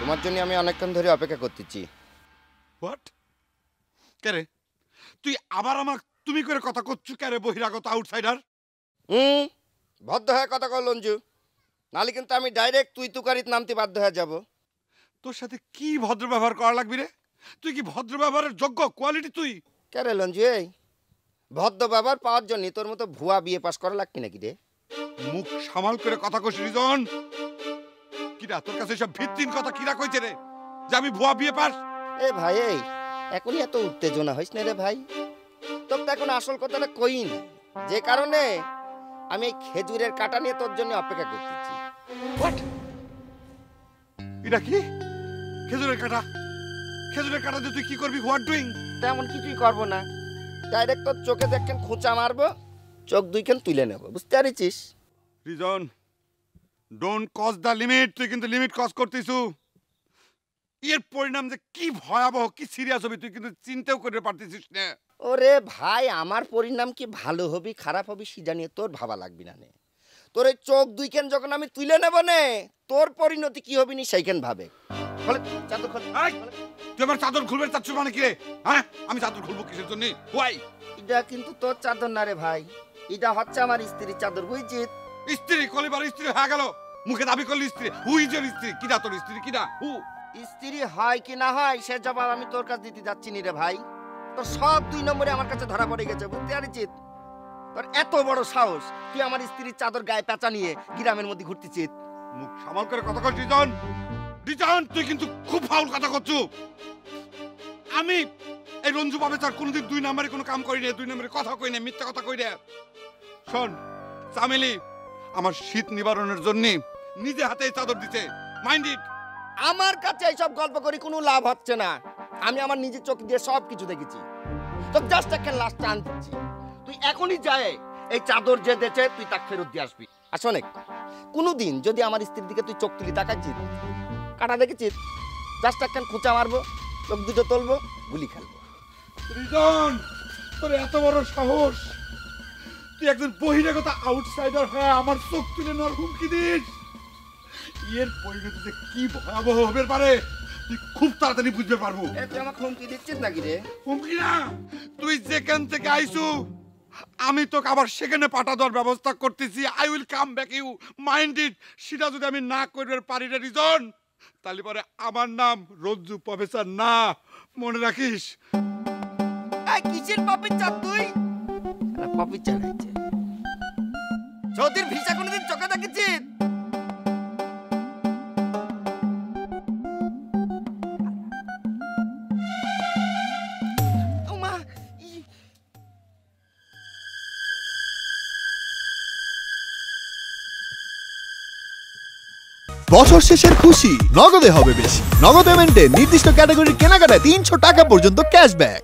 তোমার জন্য আমি অনেকক্ষণ ধরে অপেক্ষা করতেছি। হোয়াট? কে রে তুই আবার আমাকে তুমি করে কথা করছু? কে রে বহিরাগত আউটসাইডার? ভদ্র হয়ে কথা কর লঞ্জু, নাহলে কিন্তু আমি ডাইরেক্ট তুই তুকারিত নামতে বাধ্য হয়ে যাব। তোর সাথে কি ভদ্র ব্যবহার করা লাগবে রে? তুই কি ভদ্র ব্যবহারের যোগ্য কোয়ালিটি তুই? কে রে লঞ্জু, এই ভদ্র ব্যবহার পাওয়ার জন্য তোর মতো ভুয়া বিয়ে পাস করা লাগবে নাকি রে? মুখ সামাল করে কথা কইছিস রিজন। কিরা তোর কাছে সব ভিত্তিহীন কথা কিরা কইছে রে যে আমি ভুয়া বিয়ে পাস? এ ভাই, এই এখনই এত উত্তেজনা হইস না রে ভাই। তোর তো এখন আসল কথাটা কই না, যে কারণে আমি এই খেজুরের কাটা নিয়ে তোর জন্য অপেক্ষা করতেছি। হোয়াট? এটা কি? খেজুরের কাটা? খেজুরের কাটা দিয়ে তুই কি করবি? What doing? তেমন কিছুই করবো না, ডাইরেক্ট তোর চোখে দেখেন খোঁচা মারবো, চোখ দুইখান তুলে নেবো, বুঝতে পারিস? Reason, don't cross the limit. তুই কিন্তু লিমিট ক্রস করতেছু। এর পরিণাম যে কি ভয়াবহ, কি সিরিয়াস হবে তুই কিন্তু চিন্তাও করতে পারতেছিস না। ওরে ভাই, আমার পরিণাম কি ভালো হবি খারাপ হবি সেটা নিয়ে তোর ভাবা লাগবি না নে। তোর এই চোখ দুইখান যখন আমি তুলে নেব নে, তোর পরিণতি কি হবি নি সেইখান ভাবে। বলে চাদর খোল। তুই আমার চাদর খুলবে চাচ্ছু মানে কি রে? হ্যাঁ, আমি চাদর খুলবো কিসের জন্য? হোয়াই? এটা কিন্তু তোর চাদর না রে ভাই, এটা হচ্ছে আমার স্ত্রীর চাদর, বুঝছিস? স্ত্রী কলিবার স্ত্রী হয়ে গেল, মুখে দাবি করলি স্ত্রী। হুই যে স্ত্রী? কিনা তোর স্ত্রী কিনা? হু স্ত্রী হয় কি না হয় সে জবাব আমি তোর কাছে দিতে যাচ্ছি নি রে ভাই। তোর সব 2 নম্বরে আমার কাছে ধরা পড়ে গেছে, বুঝতে পারিস? তোর এত বড় সাহস, তুই আমার স্ত্রীর চাদর গায়ে পেঁচা নিয়ে গ্রামের মধ্যে ঘুরতেছিস। মুখ সামাল করে কথা কর রিজন। রিজন, তুই কিন্তু খুব ফাউল কথা করছু। আমি এই রঞ্জু বাবে স্যার কোনোদিন 2 নম্বরে কোনো কাম করি না, 2 নম্বরে কথা কই না, মিথ্যা কথা কই না। শোন চামেলি আমার শীত নিবারণের জন্য নিজে হাতে চাদর দিতে। Mind it. আমার কাছে এইসব গল্প করি কোনো লাভ হচ্ছে না, আমি আমার নিজের চোখ দিয়ে সব কিছু দেখেছি। তো জাস্ট একটা লাস্ট চান্স দিচ্ছি, তুই এখনই যায় এই চাদর যে দেছে তুই তাকে ফেরত দিয়ে আসবি। আর শোনে, কোনোদিন যদি আমার স্ত্রীর দিকে তুই চোখ তুলি তাকাচ্ছিস, কাটা দেখেছিস, জাস্ট একটা খোঁচা মারবো, চোখ দুটো তুলবো, গুলি খেলবো। রিজন, তোর এত বড় সাহস, তুই একজন বহিরাগত আউটসাইডার হয়ে আমার চোখ তুলে নেওয়ার হুমকি দিস? এর পরিণতি যে কি ভয়াবহ হবে পারে তুই খুব তাড়াতাড়ি বুঝতে পারবো। তুই আমাকে হুমকি দিচ্ছিস নাকি রে? হুমকি না, তুই যেখান থেকে আইসু আমি তোকে আবার সেখানে পাঠা দেওয়ার ব্যবস্থা করতেছি। I will come back you, mind it. সেটা যদি আমি না করতে পারি রে রিজন, তাহলে পরে আমার নাম রঞ্জু প্রফেসর না, মনে রাখিস। কিসের পপির চাপ তুই? পপির চালাইছে। সৌদির ভিসা কোনোদিন চোখে দেখেছিস? বছর শেষের খুশি নগদে হবে বেশি। নগদ পেমেন্টে নির্দিষ্ট ক্যাটাগরির কেনাকাটায় 300 টাকা পর্যন্ত ক্যাশব্যাক।